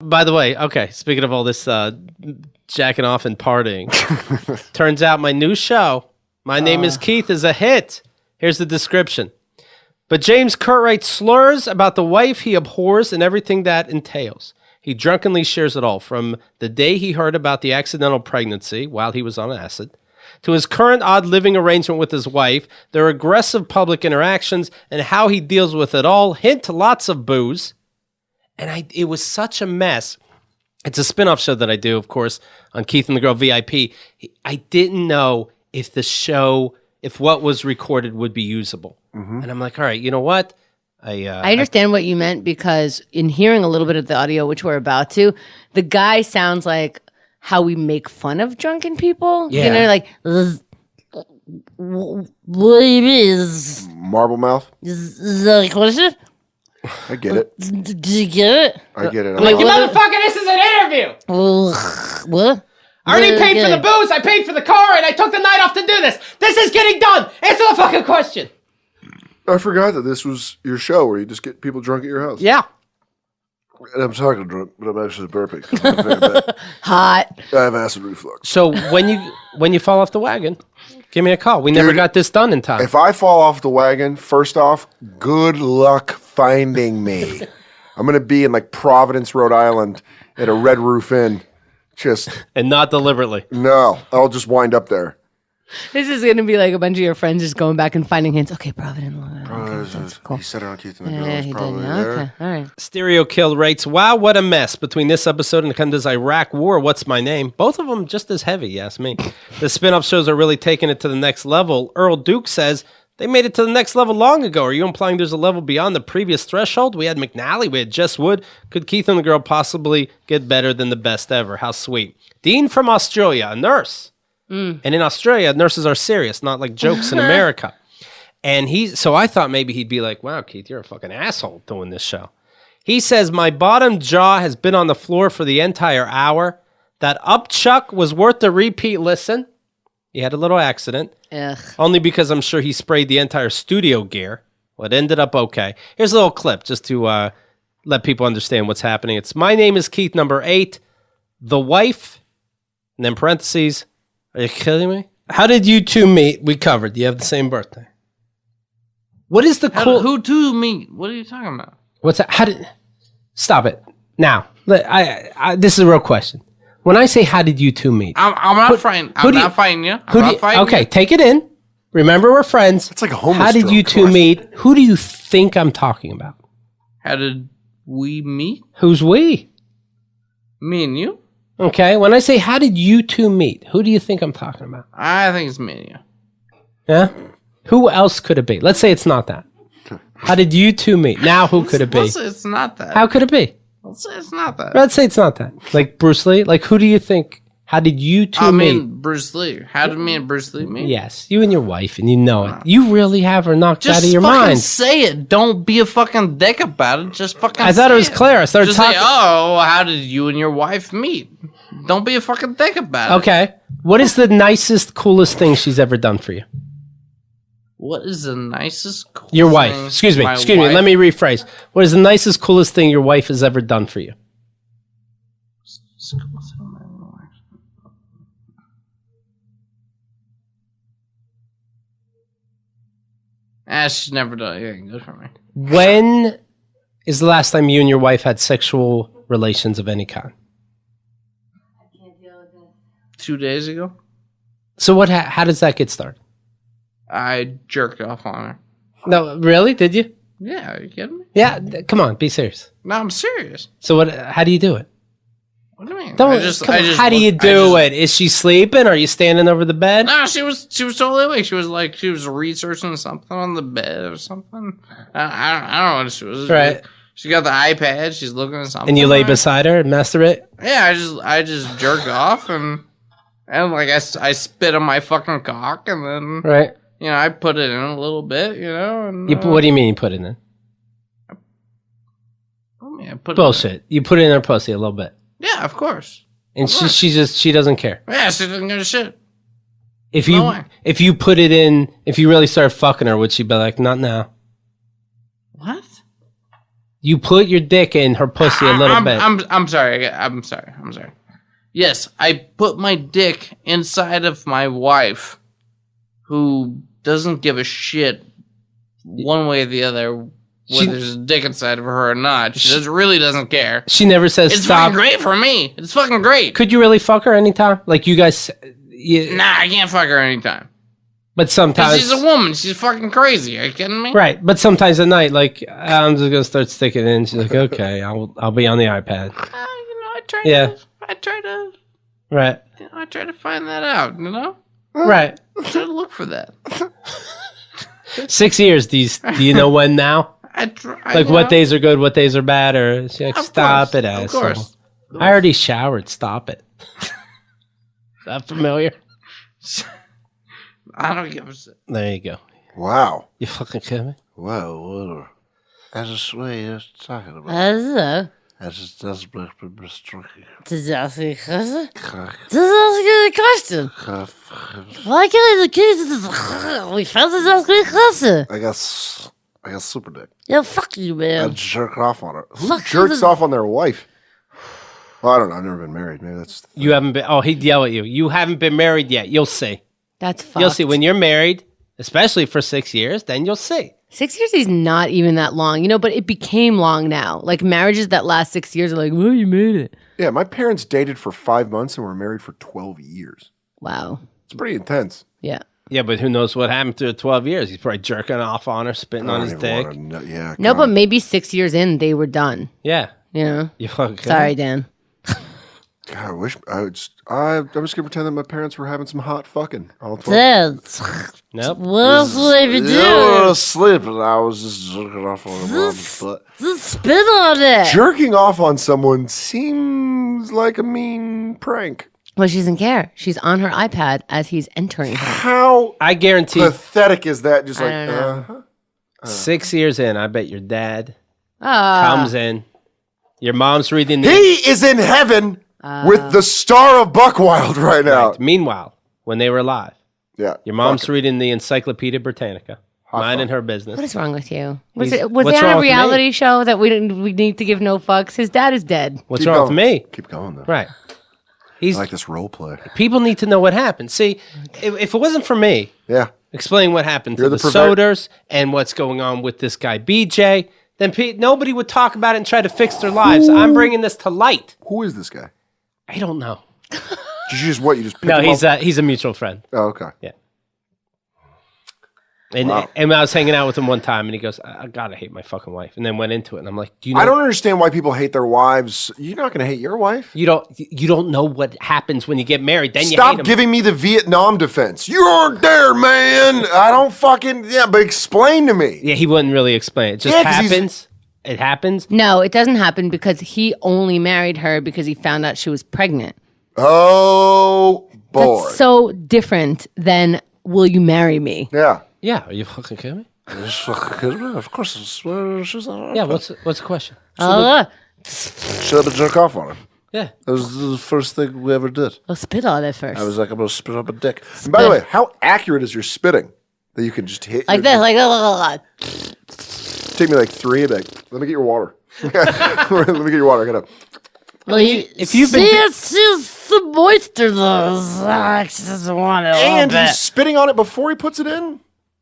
by the way, okay, speaking of all this jacking off and partying, turns out my new show, My Name is Keith, is a hit. Here's the description. But James Curtright slurs about the wife he abhors and everything that entails. He drunkenly shares it all, from the day he heard about the accidental pregnancy while he was on acid, to his current odd living arrangement with his wife, their aggressive public interactions, and how he deals with it all. Hint, lots of booze. And it was such a mess. It's a spin-off show that I do, of course, on Keith and the Girl VIP. I didn't know if what was recorded would be usable. Mm-hmm. And I'm like, all right, you know what? I understand what you meant, because in hearing a little bit of the audio, which we're about to, the guy sounds like how we make fun of drunken people. Yeah. You know, like, what it is? Marble mouth. What is it? I get it. Did you get it? I get it. I'm like, you motherfucker, this is an interview. What? I already paid for the booze, I paid for the car, and I took the night off to do this. This is getting done. Answer the fucking question. I forgot that this was your show where you just get people drunk at your house. Yeah. And I'm talking drunk, but I'm actually burping. I'm very bad. Hot. I have acid reflux. So when you fall off the wagon, give me a call. We never got this done in time. If I fall off the wagon, first off, good luck finding me. I'm going to be in like Providence, Rhode Island at a Red Roof Inn. And not deliberately. No, I'll just wind up there. This is going to be like a bunch of your friends just going back and finding hints. Okay, Providence. He said it on Keith and the Girl. Yeah, It's he probably did. there. Okay, all right. Stereo Kill writes, wow, what a mess. Between this episode and Kanda's Iraq War, What's My Name? Both of them just as heavy, you ask me. The spin-off shows are really taking it to the next level. Earl Duke says, they made it to the next level long ago. Are you implying there's a level beyond the previous threshold? We had McNally, we had Jess Wood. Could Keith and the Girl possibly get better than the best ever? How sweet. Dean from Australia, a nurse. And in Australia, nurses are serious, not like jokes in America. And so I thought maybe he'd be like, wow, Keith, you're a fucking asshole doing this show. He says, my bottom jaw has been on the floor for the entire hour. That upchuck was worth the repeat listen. He had a little accident. Ugh. Only because I'm sure he sprayed the entire studio gear. Well, it ended up okay. Here's a little clip just to let people understand what's happening. It's My Name is Keith, number 8. The wife, and then parentheses. Are you kidding me? How did you two meet? We covered. You have the same birthday. What is the cool... Who two meet? What are you talking about? What's that? How did... Stop it. Now, this is a real question. When I say, how did you two meet? I'm not fighting. I'm not fighting you. I'm not fighting okay, you. take it in. Remember, we're friends. It's like a homeless How did joke. you two meet? Who do you think I'm talking about? How did we meet? Who's we? Me and you? Okay, when I say, how did you two meet? Who do you think I'm talking about? I think it's me and you. Yeah? Who else could it be? Let's say it's not that. How did you two meet? Now, who could it be? Let's say it's not that. How could it be? Let's say it's not that. Let's say it's not that. Like Bruce Lee? Like, who do you think? How did you two meet? Bruce Lee. How did me and Bruce Lee meet? Yes, you and your wife, and you know it. You really have her knocked Just out of your fucking mind. say it. Don't be a fucking dick about it. Just fucking I thought say it was clear. I started Just talking. say, oh, how did you and your wife meet? Don't be a fucking dick about it. Okay. What is the nicest, coolest thing she's ever done for you? What is the nicest, coolest Your wife. thing Excuse me. my Excuse me. wife- Let me rephrase. What is the nicest, coolest thing your wife has ever done for you? She's never done anything good for me. When is the last time you and your wife had sexual relations of any kind? 2 days ago, So what? How does that get started? I jerked off on her. No, really? Did you? Yeah, are you kidding me? Yeah. Come on, be serious. No, I'm serious. So what? How do you do it? What do you mean? Come on, how do you do it? Is she sleeping? Are you standing over the bed? No, she was totally awake. She was researching something on the bed or something. I don't know what she was. Right. She got the iPad. She's looking at something. And you lay beside her and masturbate? Yeah, I just jerk off and like I spit on my fucking cock and then Right. you know I put it in a little bit, you know. And What do you mean you put it in? I put Bullshit. You put it in her pussy a little bit. Yeah, of course. And she doesn't care. Yeah, she doesn't give a shit. If No way. you put it in, if you really start fucking her, would she be like, not now? What? You put your dick in her pussy a little bit. I'm sorry. I'm sorry. Yes, I put my dick inside of my wife, who doesn't give a shit one way or the other whether there's a dick inside of her or not. She really doesn't care. She never says It's stop. fucking great for me. It's fucking great. Could you really fuck her anytime? Like you guys... Nah, I can't fuck her anytime. But sometimes... She's a woman. She's fucking crazy. Are you kidding me? Right, but sometimes at night, like, I'm just going to start sticking in. She's like, okay, I'll be on the iPad. I try to... Right. I try to find that out, Right. I try to look for that. 6 years, do you know when now? What days are good, what days are bad? Or she's like, stop it, asshole. Of course. I already showered, stop it. Is that familiar? I don't give a shit. There you go. Wow. You fucking kidding me? Well, as a way you're talking about. As a Does ask a question? Why can't the kids? We found this ask a question. I got super dick. Yeah, fuck you, I man. jerk off on her. Who jerks off on their wife? Well, I don't know. I've never been married. Maybe that's... You haven't been... Oh, he'd yell at you. You haven't been married yet. You'll see. That's fucked. You'll see. When you're married, especially for 6 years, then you'll see. 6 years is not even that long, but it became long now. Like marriages that last 6 years are like, well, you made it. Yeah, my parents dated for 5 months and were married for 12 years. Wow. It's pretty intense. Yeah. Yeah, but who knows what happened through 12 years? He's probably jerking off on her, spitting on his dick. Yeah. No, God. but maybe 6 years in, they were done. Yeah. You fucking Sorry, Dan. God, I wish I'm just gonna pretend that my parents were having some hot fucking. All 12. Dad. Nope. What else would I be You were doing? asleep and I was just jerking off on her mom's butt. Just spit on it. Jerking off on someone seems like a mean prank. Well, she doesn't care. She's on her iPad as he's entering her. How I guarantee pathetic is that? Just I like, don't know. 6 years in, I bet your dad Ah. comes in. Your mom's reading the... he is in heaven with the star of Buckwild right now. Right. Meanwhile, when they were alive, Yeah. your mom's fuck it. reading the Encyclopedia Britannica. Minding fuck. her business. What is wrong with you? What's Was wrong that a with me? reality show that we need to give no fucks? His dad is dead. What's Keep wrong going. with me? Keep going though. Right. I like this role play. People need to know what happened. See, if it wasn't for me Yeah. explaining what happened to You're the the Soders and what's going on with this guy BJ, then nobody would talk about it and try to fix their lives. I'm bringing this to light. Who is this guy? I don't know. Did you just what? You just picked No, him up? he's a mutual friend. Oh, okay. And Wow. and I was hanging out with him one time, and he goes, "I gotta hate my fucking wife," and then went into it, and I'm like, "Do you know?" I don't understand why people hate their wives. You're not going to hate your wife. You don't know what happens when you get married. Then you hate Stop them. giving me the Vietnam defense. You weren't there, man. I don't fucking but explain to me. Yeah, he wouldn't really explain. It just Yeah, 'cause he's- happens. It happens. No, it doesn't happen because he only married her because he found out she was pregnant. Oh boy. That's so different than will you marry me? Yeah. Yeah, are you fucking kidding me? Just fucking kidding me? Of course, she's not. Yeah, what's the question? Should have been jerk off on her. Yeah, That was the first thing we ever did. I'll spit on it first. I was like, I'm going to spit up a dick. And by the way, how accurate is your spitting that you can just hit like your- this, Take me like 3 and like, let me get your water. Let me get your water. I gotta. well, if you've been she's some moisture though. She doesn't want it. And he's spitting on it before he puts it in.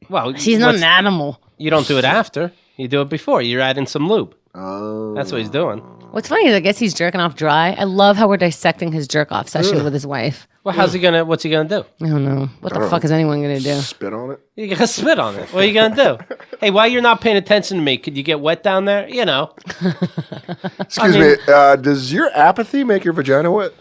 well, She's not an animal. You don't do it after. You do it before. You're adding some lube. Oh. That's what he's doing. What's funny is I guess he's jerking off dry. I love how we're dissecting his jerk off session with his wife. Well, what's he gonna do? I don't know. What the fuck is anyone gonna do? Spit on it. You gotta spit on it. What are you gonna do? Hey, while you're not paying attention to me, could you get wet down there? You know. Excuse me. Does your apathy make your vagina wet?